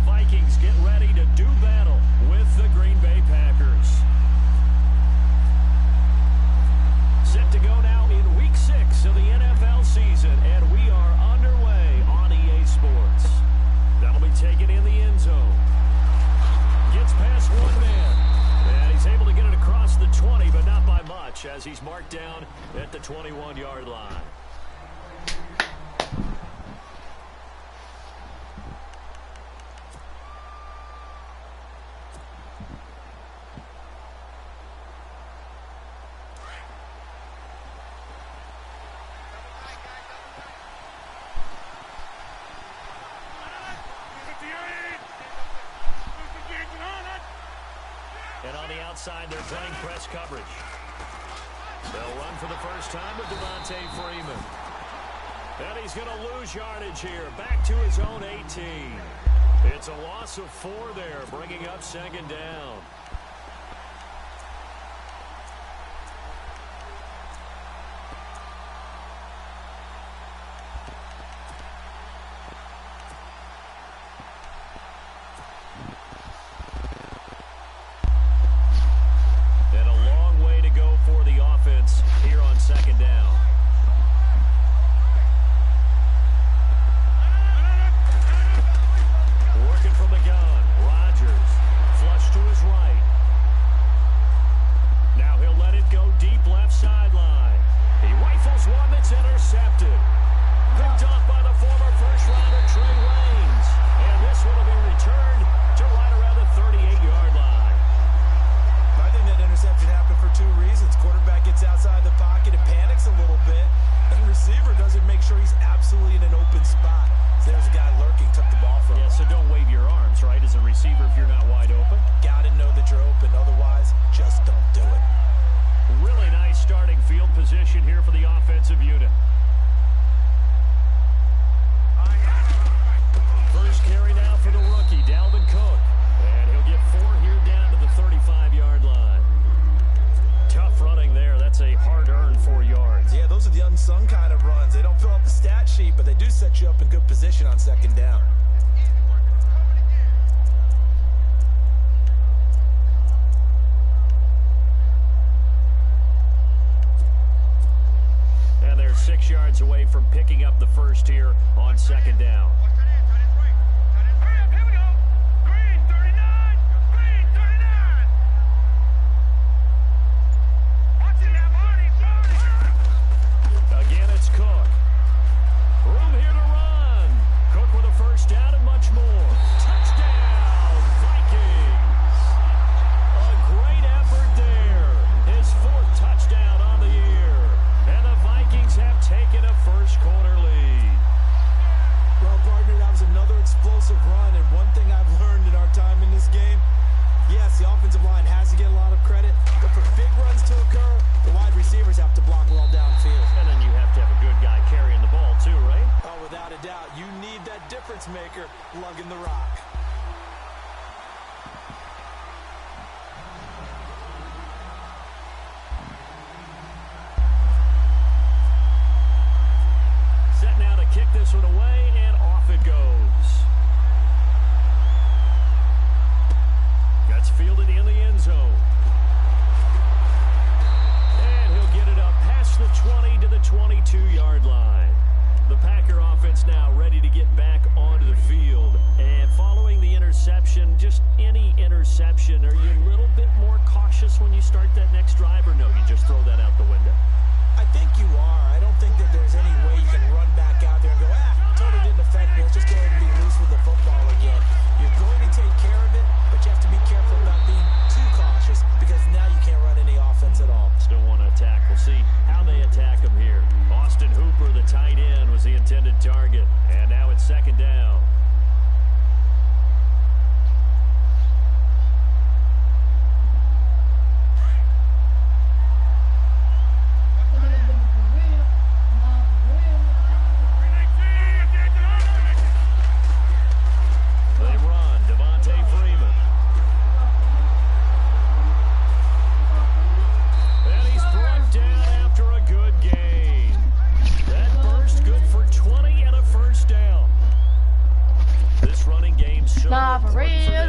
Vikings get ready to do battle with the Green Bay Packers. Set to go now in Week 6 of the NFL season, and we are underway on EA Sports. That'll be taken in the end zone. Gets past one man, and he's able to get it across the 20, but not by much, as he's marked down at the 21-yard line. And on the outside, they're playing press coverage. They'll run for the first time with Devontae Freeman. And he's going to lose yardage here, back to his own 18. It's a loss of 4 there, bringing up second down. Here on second down. Working from the gun. Rodgers. Flush to his right. Now he'll let it go deep left sideline. He rifles one that's intercepted. Picked off by the former first-rounder Trey Waynes. And this one will be returned to right around the 38-yard line. I think that interception happened for 2 reasons. Quarterback gets outside the pocket and panics a little bit, and the receiver doesn't make sure he's absolutely in an open spot. So there's a guy lurking, took the ball from him. Yeah, so don't wave your arms, right, as a receiver if you're not wide open. Gotta know that you're open, otherwise just don't do it. Really nice starting field position here for the offensive unit. First carry now for the rookie, Dalvin Cook. And he'll get 4 here down to the 35-yard line. Tough running there. That's a hard-earned 4 yards. Yeah, those are the unsung kind of runs. They don't fill up the stat sheet, but they do set you up in good position on second down. And they're 6 yards away from picking up the first here on second down. Again, it's Cook. Room here to run. Cook with a first down and much more. Touchdown, Vikings. A great effort there. His 4th touchdown on the year. And the Vikings have taken a first-quarter lead. Well, partner, that was another explosive run, and one thing I've learned in our time in this game, yes, the offensive line has to get a lot of credit, but for big runs to occur, the wide receivers have to block well downfield. And then you have to have a good guy carrying the ball too, right? Oh, without a doubt. You need that difference maker lugging the rock. Set now to kick this one away, and off it goes. That's fielded in the end zone. And he'll get it up past the 20 to the 22-yard line. The Packer offense now ready to get back onto the field. And following the interception, just any interception, are you a little bit more cautious when you start that next drive, or no, you just throw that out the window? I think you are. I don't think that there's any way you can run back out there and go, totally didn't affect me. Let's just go ahead and be loose with the football again. You're going to take care of it, but you have to be careful about being too cautious because now you can't run any offense at all. Still want to attack. We'll see how they attack him here. Austin Hooper, the tight end, was the intended target. And now it's second down. Nah, for real,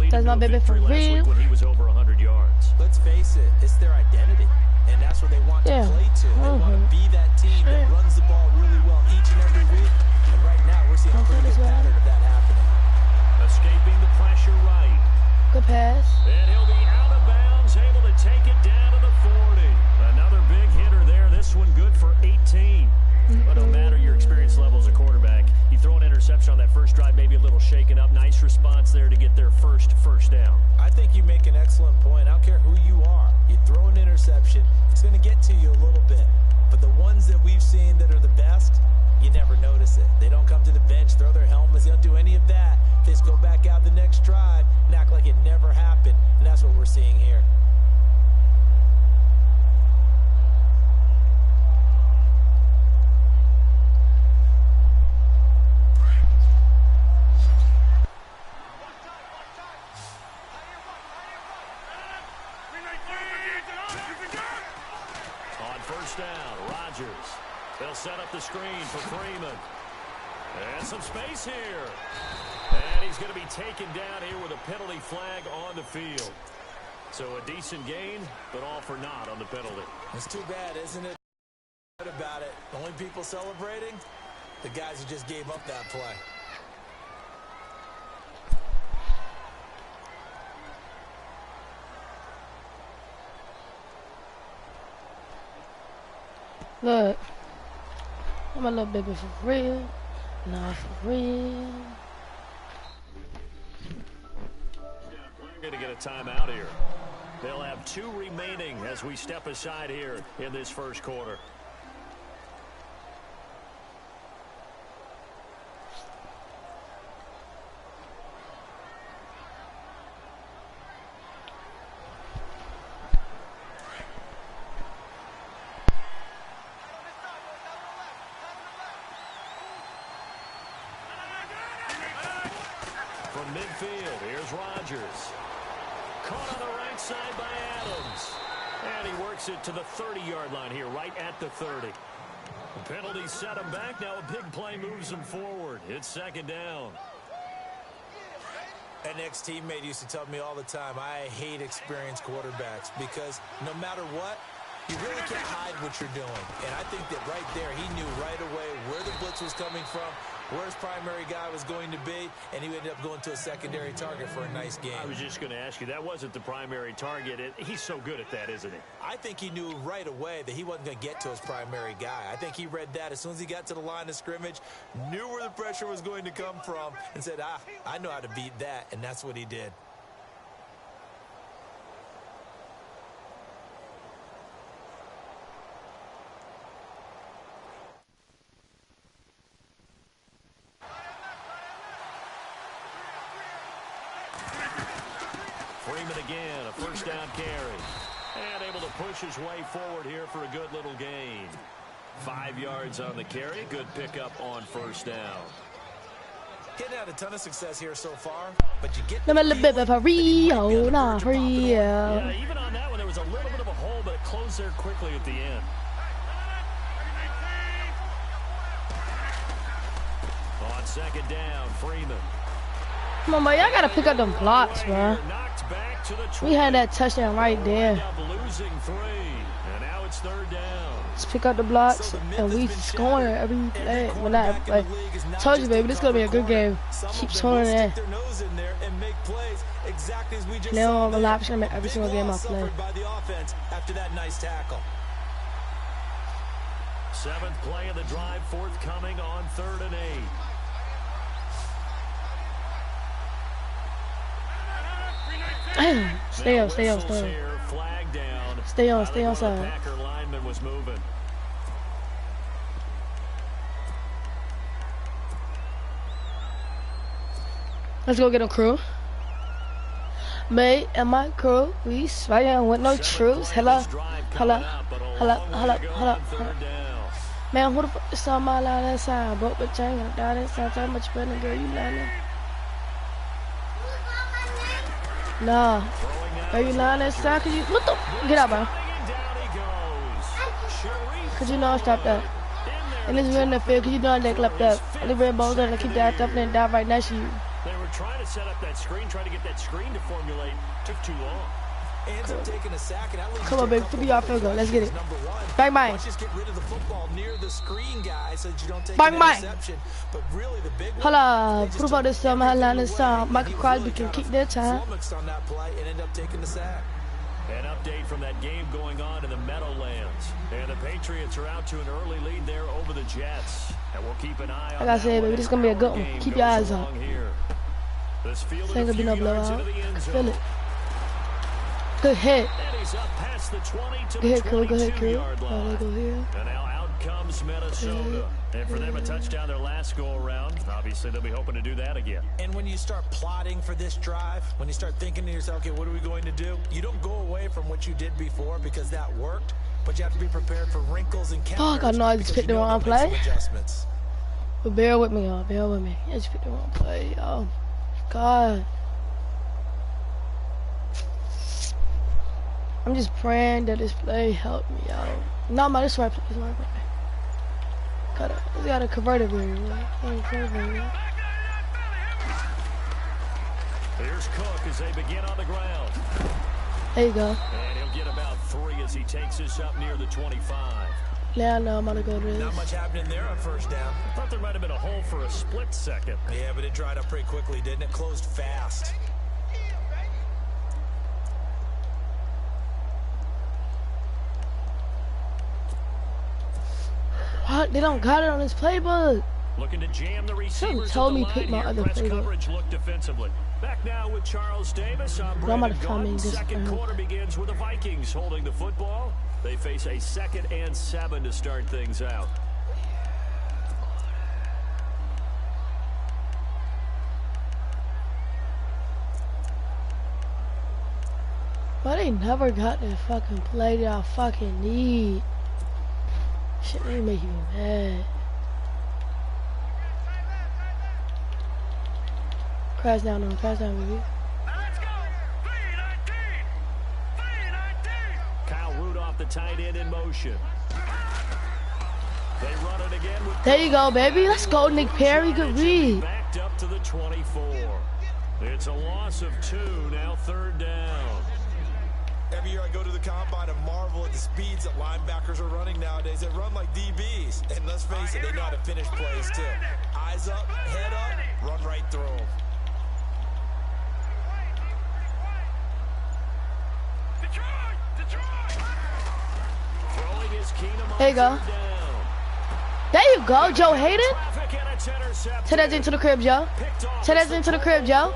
that's my baby for real. When he was over 100 yards. Let's face it, it's their identity, and that's what they want to play to. They want to be that team that runs the ball really well each and every week. And right now, we're seeing a pretty good pattern of that happening. Escaping the pressure right. Good pass. And he'll be out of bounds, able to take it down to the 40. Another big hitter there. This one good for 18. But no matter your experience level as a quarterback, you throw an interception on that first drive, maybe a little shaken up. Nice response there to get their first down. I think you make an excellent point. I don't care who you are. You throw an interception, it's going to get to you a little bit. But the ones that we've seen that are the best, you never notice it. They don't come to the bench, throw their helmets. They don't do any of that. They just go back out the next drive and act like it never happened. And that's what we're seeing here. They'll set up the screen for Freeman. And some space here. And he's going to be taken down here with a penalty flag on the field. So a decent gain, but all for naught on the penalty. It's too bad, isn't it? About it. The only people celebrating, the guys who just gave up that play. Look, I'm a little baby for real. Nah, for real. We're going to get a timeout here. They'll have 2 remaining as we step aside here in this first quarter. From midfield, here's Rodgers. Caught on the right side by Adams. And he works it to the 30-yard line here, right at the 30. The penalty set him back. Now a big play moves him forward. It's second down. An ex-teammate used to tell me all the time, I hate experienced quarterbacks because no matter what, you really can't hide what you're doing. And I think that right there, he knew right away where the blitz was coming from, where his primary guy was going to be, and he ended up going to a secondary target for a nice game. I was just going to ask you, that wasn't the primary target. He's so good at that, isn't he? I think he knew right away that he wasn't going to get to his primary guy. I think he read that as soon as he got to the line of scrimmage, knew where the pressure was going to come from, and said, I know how to beat that, and that's what he did. Freeman again, a first down carry. And able to push his way forward here for a good little gain. 5 yards on the carry. Good pickup on first down. Getting out a ton of success here so far, but you get I'm a little bit of a real, not real. Yeah, even on that one, there was a little bit of a hole, but it closed there quickly at the end. On second down, Freeman. Come on, bro. Y'all got to pick up them blocks, bro. We had that touchdown right there. Losing 3, and now it's third down. Let's pick up the blocks, and we scoring every play. Well, not, like, told you, baby, this is going to be a good game. Keep scoring there. Now I'm going to make every single game I play. After that nice tackle. 7th play of the drive, forthcoming on 3rd and 8. Stay on. Stay on side. Packer lineman was moving. Let's go get a crew. Me and my crew, we swaying with no truths. Hello. Man, who the fuck is on my line inside? Broke the chain and died inside. So much better, girl. You lying? Nah. Are you lying inside? Could you get out, bro? Could you not stop that? And it's real in the field because you know they clapped up. And the red balls are going to keep that stuff and down right next to you. They were trying to set up that screen, trying to get that screen to formulate. Took too long. Ends up taking a sack, and that leads Come on, baby. 50-yard field goal. Let's get it. Bang, bang. Just get rid of the football near the screen, guys, so that you don't take Bang, an bang. interception. But really, the big one, Hala, put about this time. Hala, this time. Michael Crosby can kick that time. flummoxed on that play and end up taking the sack. An update from that game going on in the Meadowlands. And the Patriots are out to an early lead there over the Jets. And we'll keep an eye on Like I said, baby, this is going to be a good one. Keep your eyes on. This field This ain't going to be no blowout. Feel it. Good hit. And he's up past the 20 to Good hit, the cool. Good hit, 22-yard cool. line. Go here. And now out comes Minnesota. And for them, a touchdown their last go-around. Obviously, they'll be hoping to do that again. And when you start plotting for this drive, when you start thinking to yourself, okay, what are we going to do? You don't go away from what you did before because that worked, but you have to be prepared for wrinkles and counters. Fuck, I know I just picked the wrong play. But bear with me, y'all. Bear with me. I just picked the wrong play. Oh, God. I'm just praying that this play helped me out. No, man, this is my play. This is my play. Gotta convert it, man. Here's Cook as they begin on the ground. There you go. And he'll get about 3 as he takes this up near the 25. Yeah, I know I'm gonna go to this. Not much happening there on first down. I thought there might have been a hole for a split second. Yeah, but it dried up pretty quickly, didn't it? Closed fast. What? They don't got it on this playbook. Looking to jam the receivers. Told me pick my other press playbook. coverage look defensively. Back now with Charles Davis on I'm about Brandon to find me Gordon. this Second quarter begins with the Vikings holding the football. They face a 2nd and 7 to start things out. But they never got the fucking play that I fucking need. Shit, they make me mad. Crash down on, crash down, baby. Kyle Rudolph, the tight end, in motion. They run it again with There you go, baby. Let's go, Nick Perry. Good read. backed up to the 24. It's a loss of 2, now 3rd down. Every year I go to the combine and marvel at the speeds that linebackers are running nowadays. They run like DBs. And let's face it, they know how to finish plays too. Eyes up, head up, run right through them. Throwing his Keenum. There you go. There you go, Joe Hayden. Take that into the crib, Joe. Take that into the crib, Joe.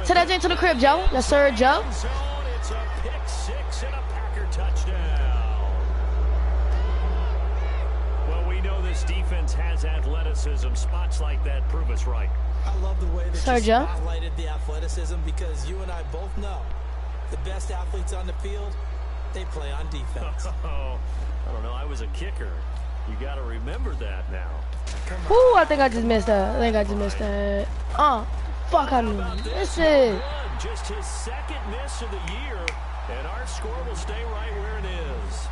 Take that into the crib, Joe. Yes, sir, Joe. It's a pick 6 and a Packer touchdown. Well, we know this defense has athleticism. Spots like that prove us right. I love the way that Sir you Joe. spotlighted the athleticism because you and I both know the best athletes on the field, they play on defense. Oh, I don't know. I was a kicker. You got to remember that now. Ooh, I think I just missed that. I think I just missed that. Fuck, I knew. This is. Just his 2nd miss of the year, and our score will stay right where it is.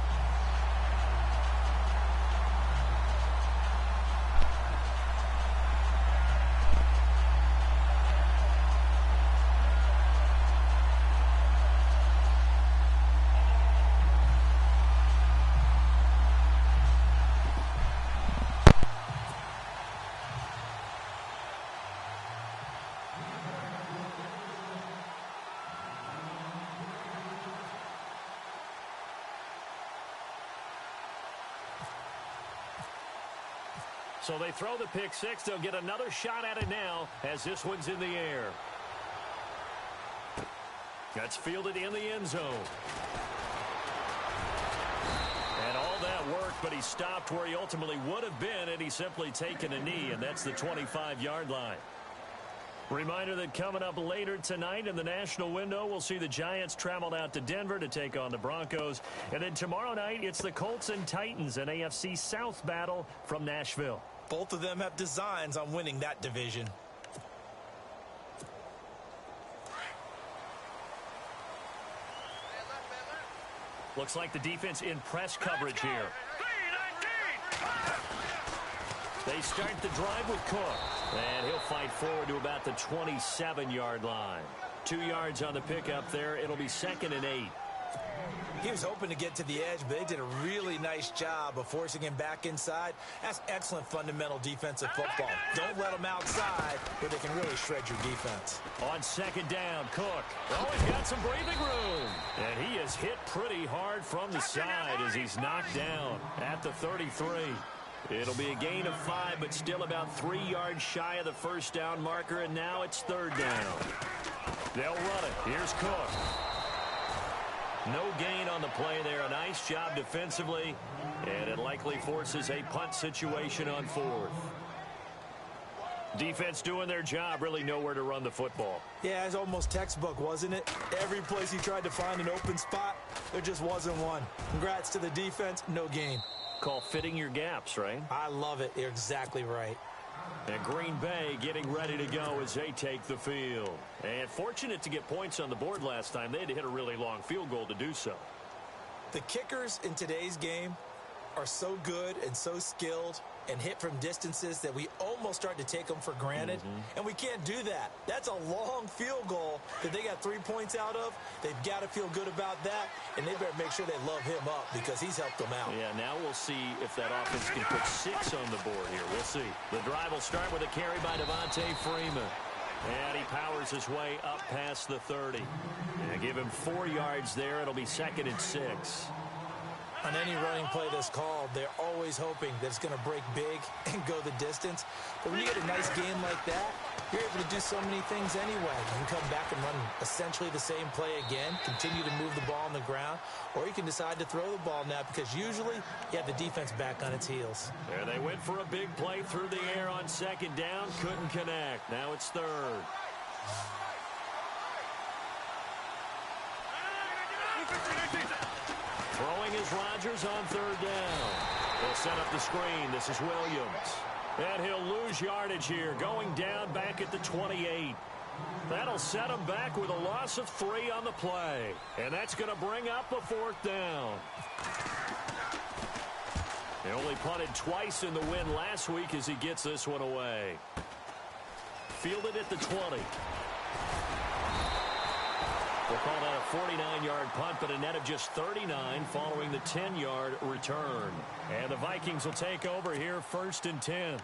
So they throw the pick 6. They'll get another shot at it now as this one's in the air. That's fielded in the end zone. And all that worked, but he stopped where he ultimately would have been, and he's simply taken a knee, and that's the 25-yard line. Reminder that coming up later tonight in the national window, we'll see the Giants travel out to Denver to take on the Broncos. And then tomorrow night, it's the Colts and Titans, an AFC South battle from Nashville. Both of them have designs on winning that division. Looks like the defense in press coverage here. They start the drive with Cook. And he'll fight forward to about the 27-yard line. 2 yards on the pickup there. It'll be 2nd and 8. He was hoping to get to the edge, but they did a really nice job of forcing him back inside. That's excellent fundamental defensive football. Don't let them outside where they can really shred your defense. On 2nd down, Cook. Oh, he's got some breathing room. And he is hit pretty hard from the side as he's knocked down at the 33. It'll be a gain of 5, but still about 3 yards shy of the first down marker, and now it's 3rd down. They'll run it. Here's Cook. No gain on the play there. A nice job defensively, and it likely forces a punt situation on 4th. Defense doing their job, really nowhere to run the football. Yeah, it's almost textbook, wasn't it? Every place he tried to find an open spot, there just wasn't one. Congrats to the defense, no gain. Call fitting your gaps, right? I love it. You're exactly right. And Green Bay getting ready to go as they take the field. And fortunate to get points on the board last time. They had to hit a really long field goal to do so. The kickers in today's game are so good and so skilled and hit from distances that we almost start to take them for granted. And we can't do that. That's a long field goal that they got 3 points out of. They've got to feel good about that, and they better make sure they love him up because he's helped them out. Yeah, now we'll see if that offense can put 6 on the board here. We'll see. The drive will start with a carry by Devontae Freeman. And he powers his way up past the 30. And give him 4 yards there. It'll be 2nd and 6. On any running play that's called, they're always hoping that it's going to break big and go the distance. But when you get a nice game like that, you're able to do so many things anyway. You can come back and run essentially the same play again, continue to move the ball on the ground, or you can decide to throw the ball now because usually you have the defense back on its heels. There they went for a big play through the air on 2nd down. Couldn't connect. Now it's 3rd. Throwing is Rodgers on 3rd down. They'll set up the screen. This is Williams. And he'll lose yardage here, going down back at the 28. That'll set him back with a loss of 3 on the play. And that's going to bring up a 4th down. He only punted twice in the win last week as he gets this one away. Fielded at the 20. We'll call that a 49-yard punt, but a net of just 39 following the 10-yard return. And the Vikings will take over here 1st and 10.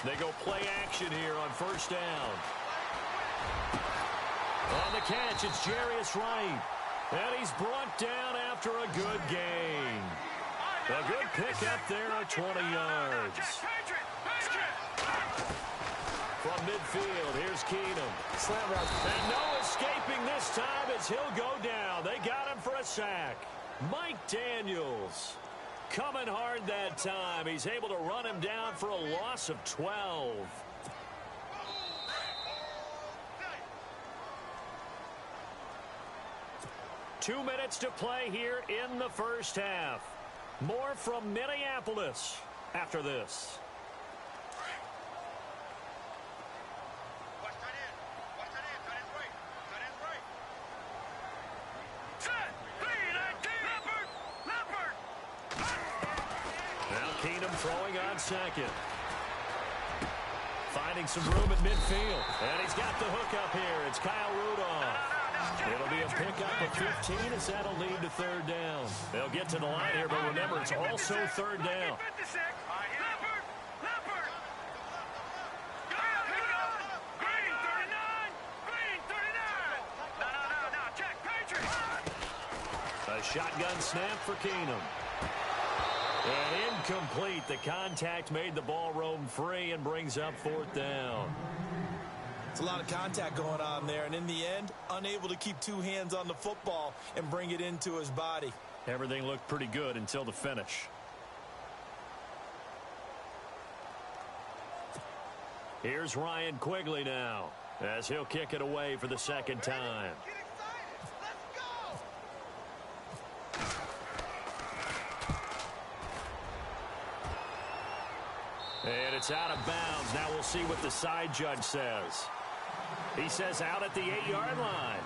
They go play action here on 1st down. On the catch, it's Jarius Wright. And he's brought down after a good gain. A good pickup there at 20 yards. From midfield, here's Keenum. Slant route. And no escaping this time as he'll go down. They got him for a sack. Mike Daniels coming hard that time. He's able to run him down for a loss of 12. Two minutes to play here in the first half. More from Minneapolis after this. Throwing on 2nd. Finding some room at midfield. And he's got the hook up here. It's Kyle Rudolph. It'll be a pickup of 15 as that'll lead to 3rd down. They'll get to the line here, but remember, it's also 3rd down. A shotgun snap for Keenum. And incomplete. The contact made the ball roam free and brings up 4th down. It's a lot of contact going on there, and in the end, unable to keep 2 hands on the football and bring it into his body. Everything looked pretty good until the finish. Here's Ryan Quigley now. as he'll kick it away for the second time. And it's out of bounds. Now we'll see what the side judge says. He says out at the 8-yard line.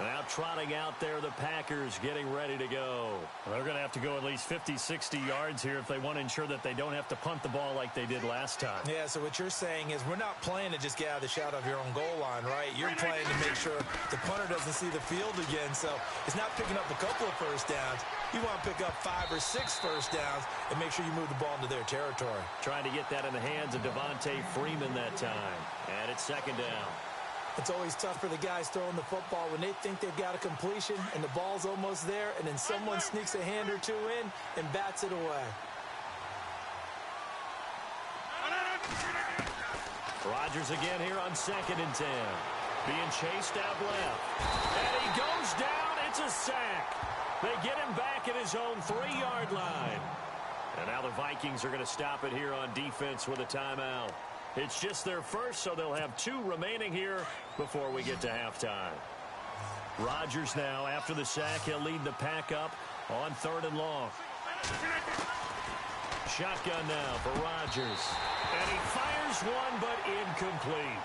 Now trotting out there, the Packers getting ready to go. Well, they're going to have to go at least 50, 60 yards here if they want to ensure that they don't have to punt the ball like they did last time. Yeah, so what you're saying is we're not playing to just get out of the shot of your own goal line, right? You're playing to make sure the punter doesn't see the field again. So it's not picking up a couple of first downs. You want to pick up 5 or 6 first downs and make sure you move the ball into their territory. Trying to get that in the hands of Devontae Freeman that time. And it's second down. It's always tough for the guys throwing the football when they think they've got a completion and the ball's almost there, and then someone sneaks a hand or two in and bats it away. Rodgers again here on 2nd and 10. Being chased out left. And he goes down. It's a sack. They get him back at his own 3-yard line. And now the Vikings are going to stop it here on defense with a timeout. It's just their first, so they'll have 2 remaining here before we get to halftime. Rodgers now, after the sack, he'll lead the pack up on 3rd and long. Shotgun now for Rodgers. And he fires one, but incomplete.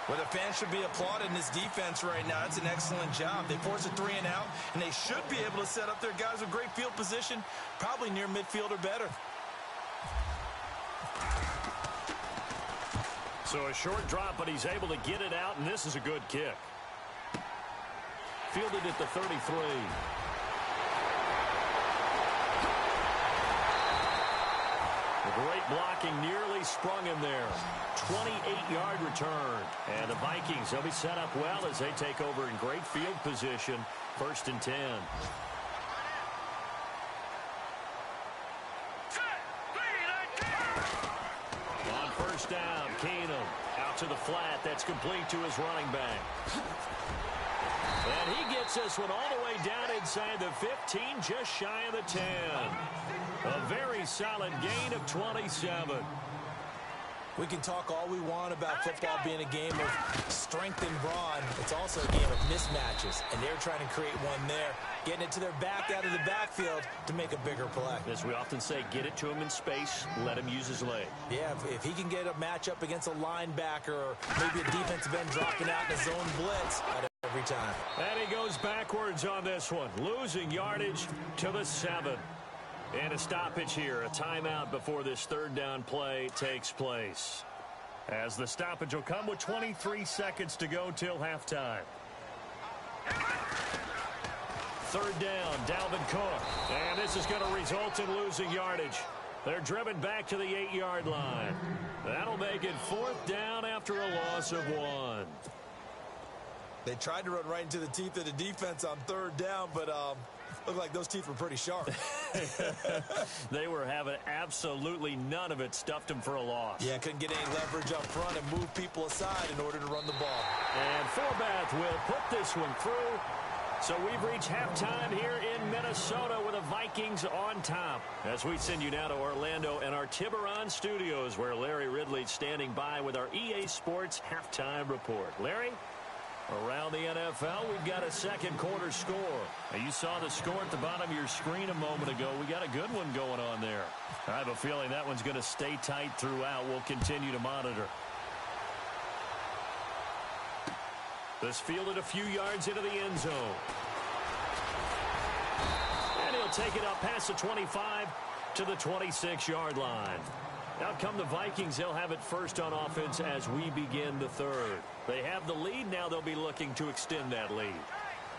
Well, the fans should be applauding this defense right now. It's an excellent job. They force a 3 and out, and they should be able to set up their guys with great field position, probably near midfield or better. So a short drop, but he's able to get it out, and this is a good kick. Fielded at the 33. Great blocking, nearly sprung him there. 28-yard return. And the Vikings, they'll be set up well as they take over in great field position. 1st and 10. On 1st down, Keenum out to the flat. That's complete to his running back. And he gets this one all the way down inside the 15, just shy of the 10. A very solid gain of 27. We can talk all we want about football being a game of strength and brawn. It's also a game of mismatches, and they're trying to create one there, getting it to their back out of the backfield to make a bigger play. As we often say, get it to him in space, let him use his leg. Yeah, if he can get a matchup against a linebacker or maybe a defensive end dropping out in a zone blitz every time. And he goes backwards on this one, losing yardage to the 7. And a stoppage here, a timeout before this 3rd down play takes place. As the stoppage will come with 23 seconds to go till halftime. 3rd down, Dalvin Cook. And this is going to result in losing yardage. They're driven back to the 8-yard line. That'll make it 4th down after a loss of 1. They tried to run right into the teeth of the defense on 3rd down, but looked like those teeth were pretty sharp. They were having absolutely none of it. Stuffed them for a loss. Yeah, couldn't get any leverage up front and move people aside in order to run the ball. And Forbath will put this one through. So we've reached halftime here in Minnesota with the Vikings on top. As we send you now to Orlando and our Tiburon studios, where Larry Ridley's standing by with our EA Sports halftime report. Larry? Around the NFL, we've got a 2nd quarter score. Now, you saw the score at the bottom of your screen a moment ago. We got a good one going on there. I have a feeling that one's going to stay tight throughout. We'll continue to monitor. This fielded a few yards into the end zone. And he'll take it up past the 25 to the 26-yard line. Out come the Vikings. They'll have it first on offense as we begin the 3rd. They have the lead. Now they'll be looking to extend that lead.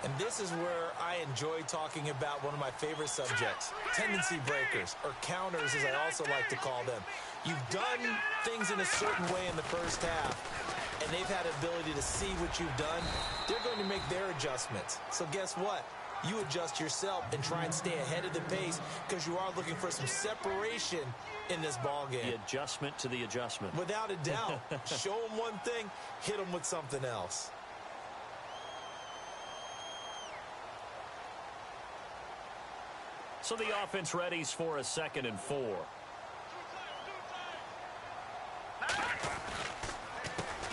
And this is where I enjoy talking about one of my favorite subjects, tendency breakers, or counters as I also like to call them. You've done things in a certain way in the first half, and they've had the ability to see what you've done. They're going to make their adjustments. So guess what? You adjust yourself and try and stay ahead of the pace because you are looking for some separation in this ball game. The adjustment to the adjustment. Without a doubt. Show them one thing, hit them with something else. So the offense readies for a 2nd and 4.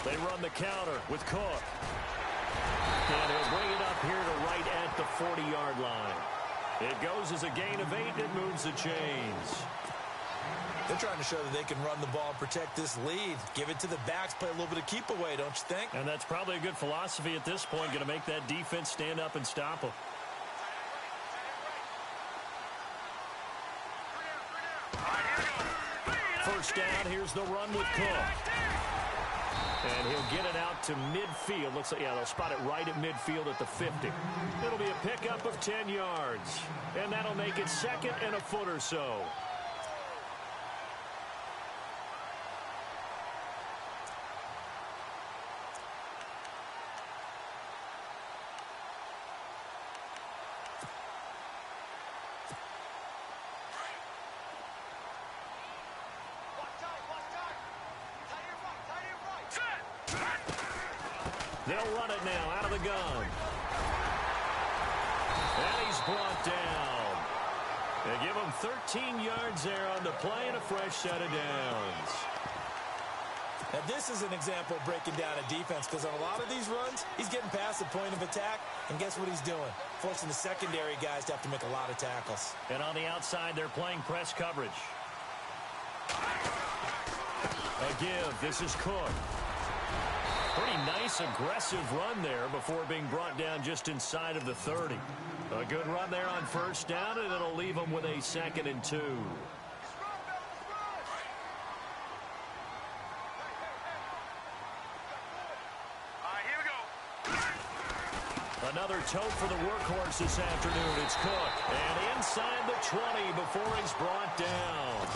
They run the counter with Cook. And he'll bring it up here to right at the 40-yard line. It goes as a gain of 8. It moves the chains. They're trying to show that they can run the ball and protect this lead. Give it to the backs, play a little bit of keep away, don't you think? And that's probably a good philosophy at this point, going to make that defense stand up and stop them. First down, here's the run with Cook. And he'll get it out to midfield. Looks like, yeah, they'll spot it right at midfield at the 50. It'll be a pickup of 10 yards. And that'll make it second and a foot or so. They'll run it now out of the gun. And he's brought down. They give him 13 yards there on the play and a fresh set of downs. Now, this is an example of breaking down a defense because on a lot of these runs, he's getting past the point of attack, and guess what he's doing? Forcing the secondary guys to have to make a lot of tackles. And on the outside, they're playing press coverage. A give. This is Cook. Pretty nice, aggressive run there before being brought down just inside of the 30. A good run there on first down, and it'll leave them with a 2nd and 2. Another tote for the workhorse this afternoon. It's Cook. And inside the 20 before he's brought down.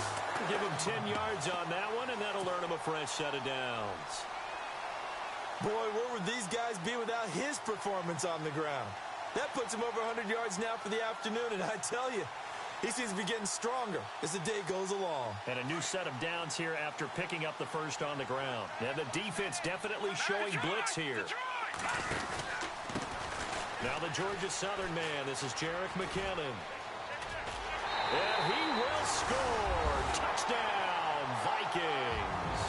Give him 10 yards on that one, and that'll earn him a fresh set of downs. Boy, where would these guys be without his performance on the ground? That puts him over 100 yards now for the afternoon, and I tell you, he seems to be getting stronger as the day goes along. And a new set of downs here after picking up the first on the ground. And the defense definitely showing blitz here. Now the Georgia Southern man. This is Jerick McKinnon. And he will score. Touchdown, Vikings.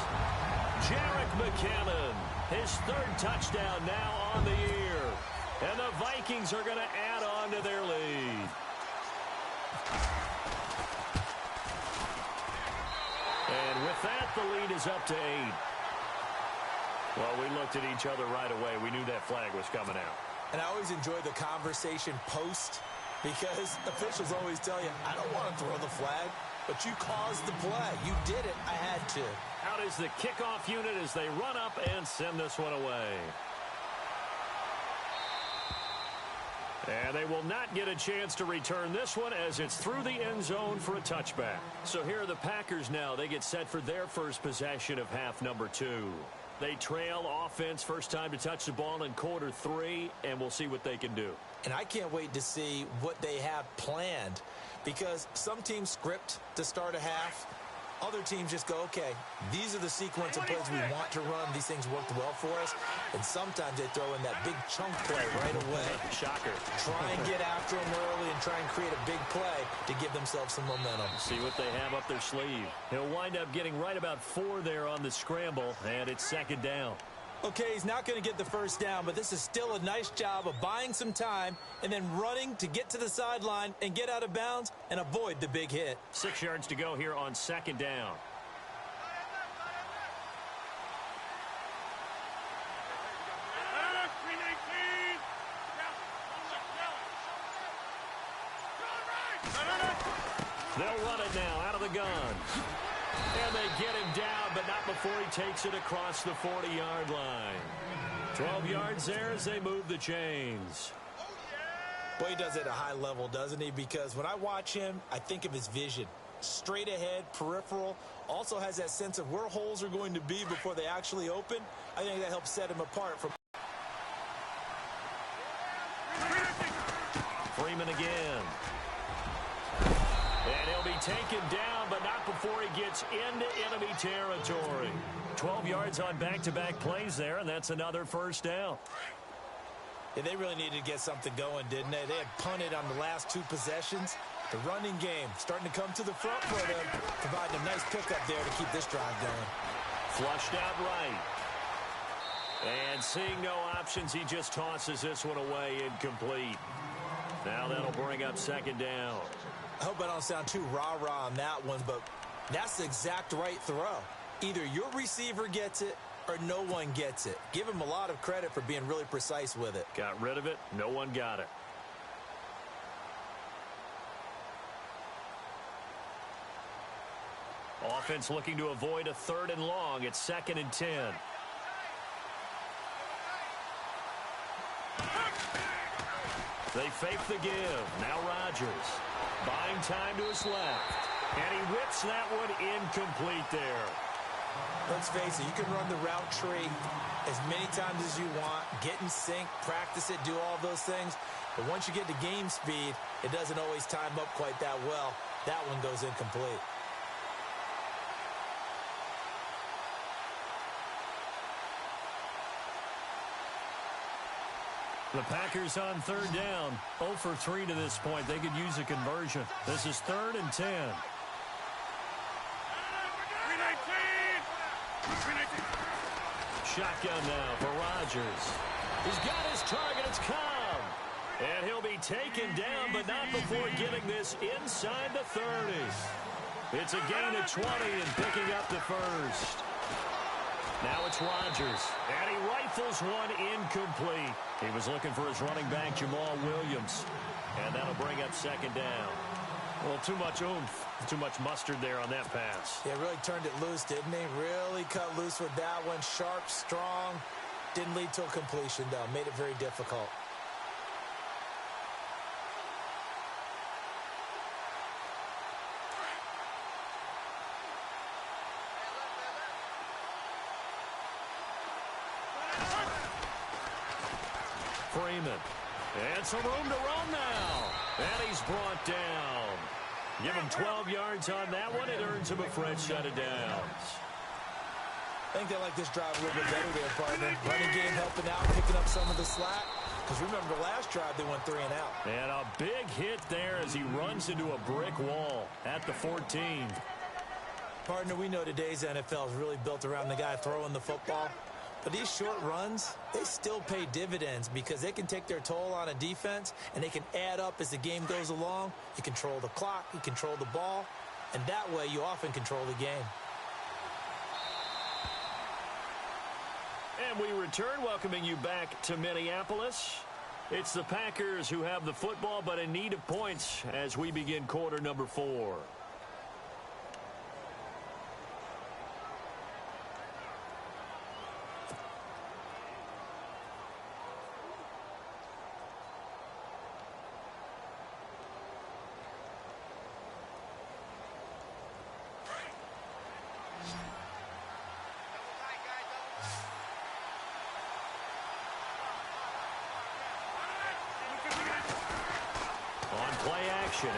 Jerick McKinnon. His 3rd touchdown now on the year. And the Vikings are going to add on to their lead. And with that, the lead is up to 8. Well, we looked at each other right away. We knew that flag was coming out. And I always enjoy the conversation post because officials always tell you, I don't want to throw the flag, but you caused the play. You did it. I had to. Out is the kickoff unit as they run up and send this one away. And they will not get a chance to return this one as it's through the end zone for a touchback. So here are the Packers now. They get set for their first possession of half number 2. They trail offense, first time to touch the ball in quarter 3, and we'll see what they can do. And I can't wait to see what they have planned because some teams script to start a half. Other teams just go, okay, these are the sequence of plays we want to run. These things worked well for us. And sometimes they throw in that big chunk play right away. Shocker. Try and get after them early and try and create a big play to give themselves some momentum. See what they have up their sleeve. He'll wind up getting right about 4 there on the scramble, and it's 2nd down. Okay, he's not going to get the first down, but this is still a nice job of buying some time and then running to get to the sideline and get out of bounds and avoid the big hit. 6 yards to go here on 2nd down. They'll run it now out of the gun. And they get him down, but not before he takes it across the 40-yard line. 12 yards there as they move the chains. Boy, he does it at a high level, doesn't he? Because when I watch him, I think of his vision. Straight ahead, peripheral. Also has that sense of where holes are going to be before they actually open. I think that helps set him apart from... Freeman again. And he'll be taken down, but not before he gets into enemy territory. 12 yards on back-to-back plays there, and that's another first down. Yeah, they really needed to get something going, didn't they? They had punted on the last 2 possessions. The running game starting to come to the front for them, providing a nice pickup there to keep this drive going. Flushed out right. And seeing no options, he just tosses this one away incomplete. Now that'll bring up second down. I hope I don't sound too rah-rah on that one, but that's the exact right throw. Either your receiver gets it or no one gets it. Give him a lot of credit for being really precise with it. Got rid of it. No one got it. Offense looking to avoid a 3rd and long. It's 2nd and 10. They fake the give. Now Rodgers. Buying time to his left. And he whips that one incomplete there. Let's face it, you can run the route tree as many times as you want, get in sync, practice it, do all those things. But once you get to game speed, it doesn't always time up quite that well. That one goes incomplete. The Packers on 3rd down. 0 for 3 to this point. They could use a conversion. This is 3rd and 10. Shotgun now for Rodgers. He's got his target. It's Cobb. And he'll be taken down, but not before getting this inside the 30. It's a gain of 20 and picking up the first. Now it's Rodgers, and he rifles one incomplete. He was looking for his running back, Jamal Williams, and that'll bring up second down. Well, too much oomph, too much mustard there on that pass. Yeah, really turned it loose, didn't he? Really cut loose with that one. Sharp, strong. Didn't lead to a completion, though. Made it very difficult. Freeman. And some room to run now. And he's brought down. Give him 12 yards on that one. It earns him a fresh set of downs. I think they like this drive a little bit better there, partner. Running game helping out, picking up some of the slack. Because remember, the last drive they went 3 and out. And a big hit there as he runs into a brick wall at the 14. Partner, we know today's NFL is really built around the guy throwing the football. But these short runs, they still pay dividends because they can take their toll on a defense and they can add up as the game goes along. You control the clock, you control the ball, and that way you often control the game. And we return, welcoming you back to Minneapolis. It's the Packers who have the football but in need of points as we begin quarter number 4.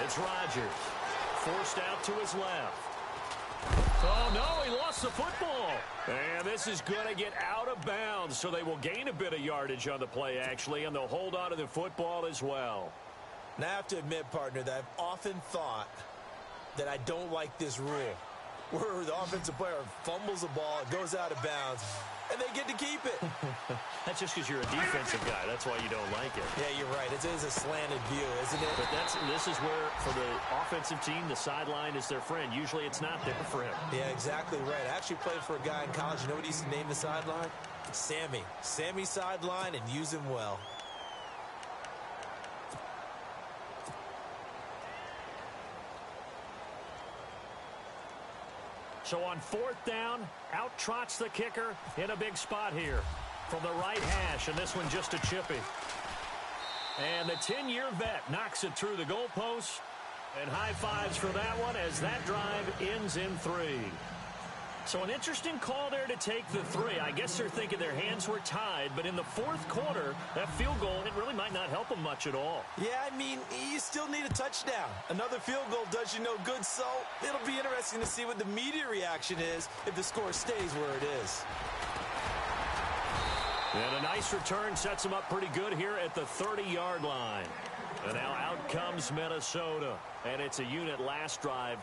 It's Rodgers. Forced out to his left. Oh, no, he lost the football. And this is going to get out of bounds, so they will gain a bit of yardage on the play, actually, and they'll hold on to the football as well. Now, I have to admit, partner, that I've often thought that I don't like this rule, where the offensive player fumbles the ball, it goes out of bounds, and they get to keep it. That's just because you're a defensive guy. That's why you don't like it. Yeah, you're right. It is a slanted view, isn't it? But this is where, for the offensive team, the sideline is their friend. Usually it's not there for him. Yeah, exactly right. I actually played for a guy in college. You know what he used to name the sideline? Sammy. Sammy sideline, and use him well. So on 4th down, out trots the kicker in a big spot here from the right hash, and this one just a chippy. And the 10-year vet knocks it through the goalpost, and high fives for that one as that drive ends in 3. So an interesting call there to take the 3. I guess they're thinking their hands were tied, but in the 4th quarter, that field goal, it really might not help them much at all. Yeah, I mean, you still need a touchdown. Another field goal does you no good, so it'll be interesting to see what the media reaction is if the score stays where it is. And a nice return sets them up pretty good here at the 30-yard line. And now out comes Minnesota. And it's a unit last drive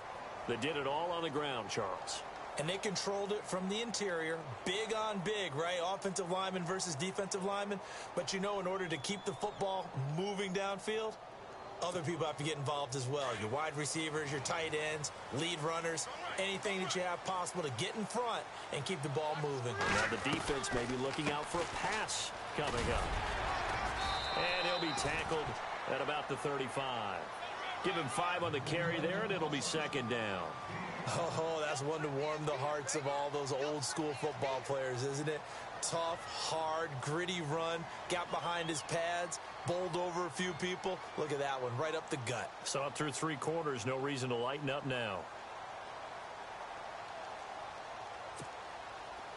that did it all on the ground, Charles. And they controlled it from the interior, big on big, right? Offensive lineman versus defensive lineman. But, you know, in order to keep the football moving downfield, other people have to get involved as well. Your wide receivers, your tight ends, lead runners, anything that you have possible to get in front and keep the ball moving. Now the defense may be looking out for a pass coming up. And he'll be tackled at about the 35. Give him 5 on the carry there, and it'll be second down. Oh, that's one to warm the hearts of all those old school football players, isn't it? Tough, hard, gritty run, got behind his pads, bowled over a few people. Look at that one, right up the gut. So up through 3 quarters, no reason to lighten up now.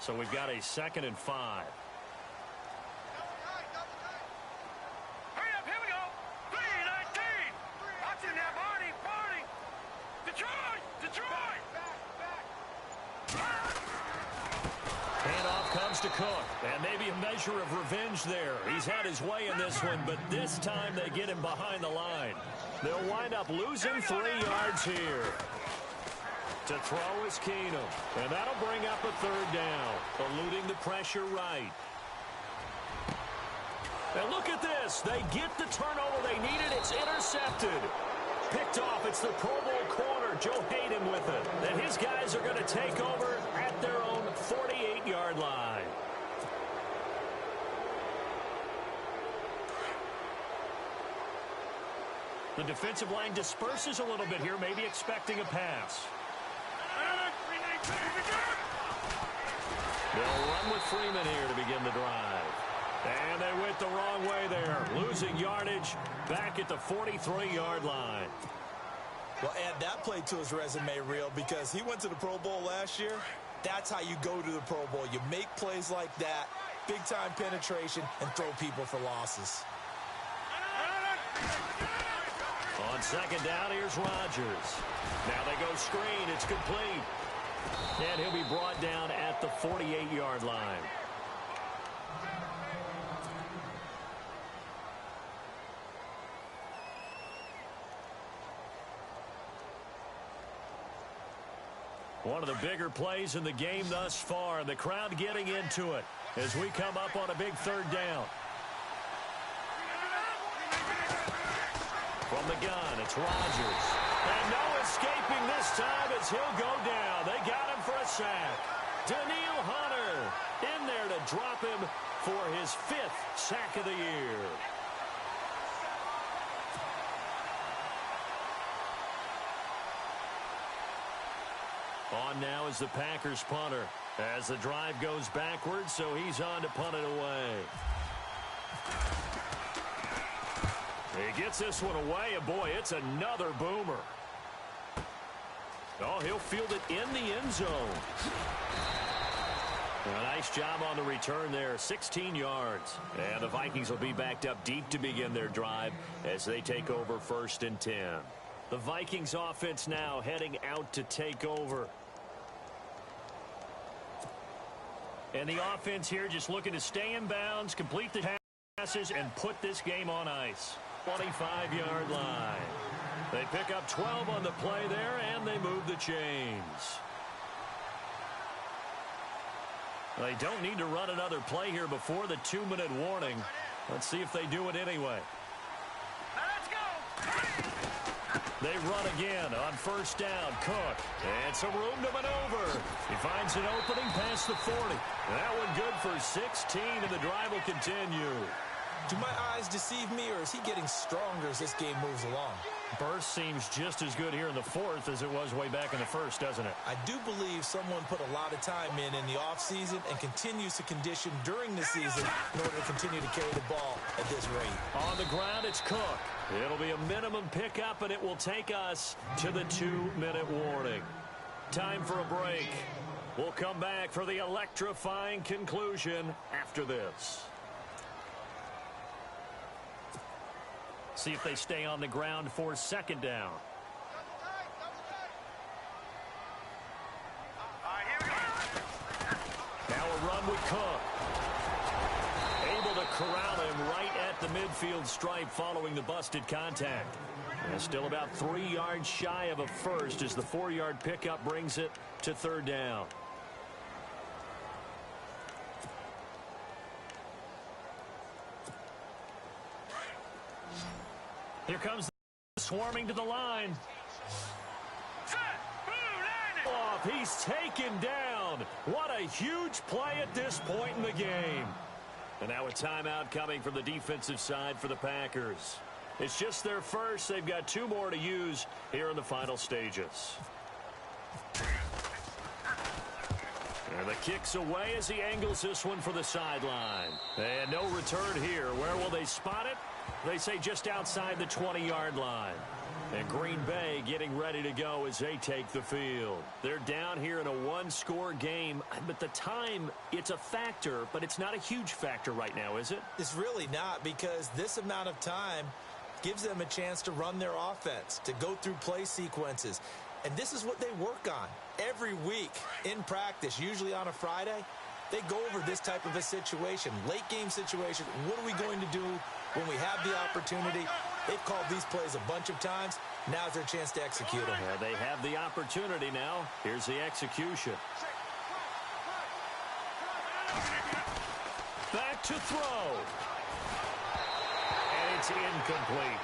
So we've got a 2nd and 5. To Cook, and maybe a measure of revenge there. He's had his way in this one, but this time they get him behind the line. They'll wind up losing 3 yards here. To throw is Keenum, and that'll bring up a 3rd down, eluding the pressure right. And look at this. They get the turnover they needed. It's intercepted. Picked off. It's the Pro Bowl corner, Joe Hayden, with it. And his guys are going to take over at their own 48-yard line. The defensive line disperses a little bit here, maybe expecting a pass. They'll run with Freeman here to begin the drive. And they went the wrong way there, losing yardage back at the 43-yard line. Well, add that play to his resume reel because he went to the Pro Bowl last year. That's how you go to the Pro Bowl. You make plays like that, big-time penetration, and throw people for losses. On 2nd down, here's Rodgers. Now they go screen. It's complete. And he'll be brought down at the 48-yard line. One of the bigger plays in the game thus far. The crowd getting into it as we come up on a big 3rd down. From the gun, it's Rodgers. And no escaping this time as he'll go down. They got him for a sack. Danielle Hunter in there to drop him for his 5th sack of the year. On now is the Packers punter as the drive goes backwards, so he's on to punt it away. He gets this one away, and boy, it's another boomer. Oh, he'll field it in the end zone. A nice job on the return there, 16 yards. And the Vikings will be backed up deep to begin their drive as they take over 1st and 10. The Vikings offense now heading out to take over. And the offense here just looking to stay in bounds, complete the passes, and put this game on ice. 25-yard line. They pick up 12 on the play there, and they move the chains. They don't need to run another play here before the 2-minute warning. Let's see if they do it anyway. Let's go! They run again on 1st down. Cook. And some room to maneuver. He finds an opening past the 40. That one good for 16, and the drive will continue. Do my eyes deceive me, or is he getting stronger as this game moves along? Burst seems just as good here in the 4th as it was way back in the 1st, doesn't it? I do believe someone put a lot of time in the offseason and continues to condition during the season in order to continue to carry the ball at this rate. On the ground, it's Cook. It'll be a minimum pickup, and it will take us to the 2-minute warning. Time for a break. We'll come back for the electrifying conclusion after this. See if they stay on the ground for 2nd down. Now a run with Cook. Able to corral him right at the midfield stripe following the busted contact. And still about 3 yards shy of a first as the 4-yard pickup brings it to third down. Here comes the swarming to the line. Off, he's taken down. What a huge play at this point in the game. And now a timeout coming from the defensive side for the Packers. It's just their first. They've got 2 more to use here in the final stages. And the kick's away as he angles this one for the sideline. And no return here. Where will they spot it? They say just outside the 20-yard line. And Green Bay getting ready to go as they take the field. They're down here in a 1-score game, but the time, it's a factor, but it's not a huge factor right now, is it? It's really not, because this amount of time gives them a chance to run their offense, to go through play sequences. And this is what they work on every week in practice, usually on a Friday. They go over this type of a situation, late game situation. What are we going to do when we have the opportunity? They've called these plays a bunch of times. Now's their chance to execute them. Yeah, they have the opportunity now. Here's the execution. Back to throw. And it's incomplete.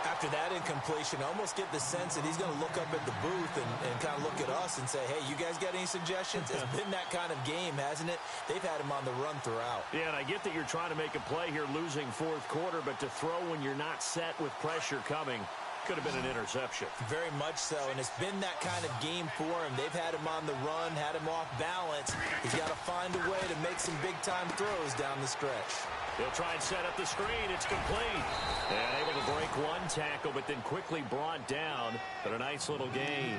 After that incompletion, I almost get the sense that he's going to look up at the booth and kind of look at us and say, hey, you guys got any suggestions? It's been that kind of game, hasn't it? They've had him on the run throughout. Yeah, and I get that you're trying to make a play here losing fourth quarter, but to throw when you're not set with pressure coming could have been an interception. Very much so, and it's been that kind of game for him. They've had him on the run, had him off balance. He's got to find a way to make some big-time throws down the stretch. He'll try and set up the screen. It's complete. And able to break one tackle, but then quickly brought down. But a nice little gain.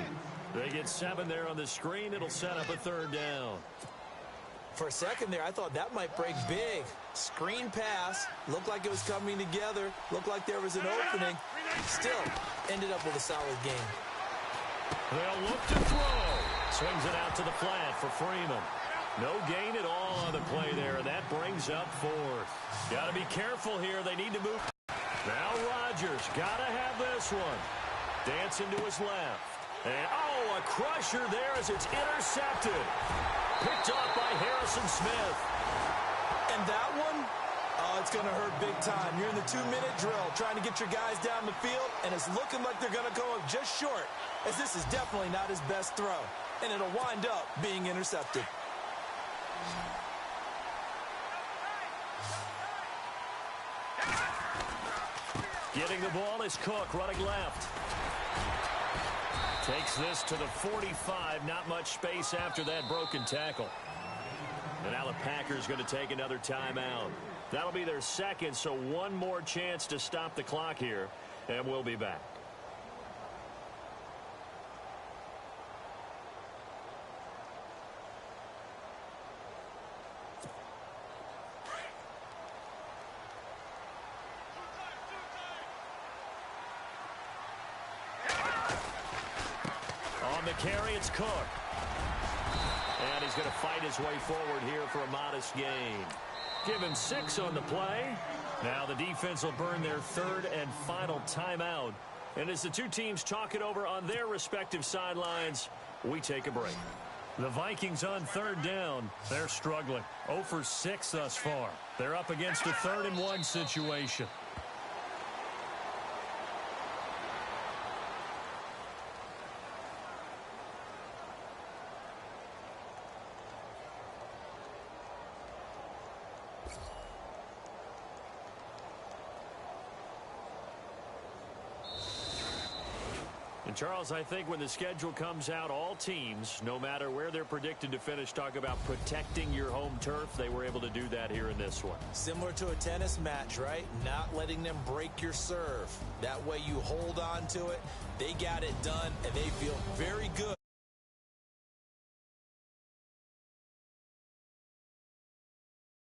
They get 7 there on the screen. It'll set up a third down. For a second there, I thought that might break big. Screen pass. Looked like it was coming together. Looked like there was an opening. Still ended up with a solid game. They'll look to throw. Swings it out to the flat for Freeman. No gain at all on the play there, and that brings up 4th. Got to be careful here. They need to move. Now Rodgers got to have this one. Dancing to his left. And, oh, a crusher there as it's intercepted. Picked off by Harrison Smith. And that one, oh, it's going to hurt big time. You're in the 2-minute drill trying to get your guys down the field, and it's looking like they're going to go up just short, as this is definitely not his best throw. And it'll wind up being intercepted. Getting the ball is Cook running left. Takes this to the 45. Not much space after that broken tackle. And now the Packers going to take another timeout. That'll be their second, so one more chance to stop the clock here, and we'll be back. On the carry, it's Cook. And he's going to fight his way forward here for a modest gain. Give him 6 on the play. Now the defense will burn their 3rd and final timeout. And as the two teams talk it over on their respective sidelines, we take a break. The Vikings on 3rd down. They're struggling. 0 for 6 thus far. They're up against a 3rd and 1 situation. And Charles, I think when the schedule comes out, all teams, no matter where they're predicted to finish, talk about protecting your home turf. They were able to do that here in this one. Similar to a tennis match, right? Not letting them break your serve. That way you hold on to it. They got it done, and they feel very good.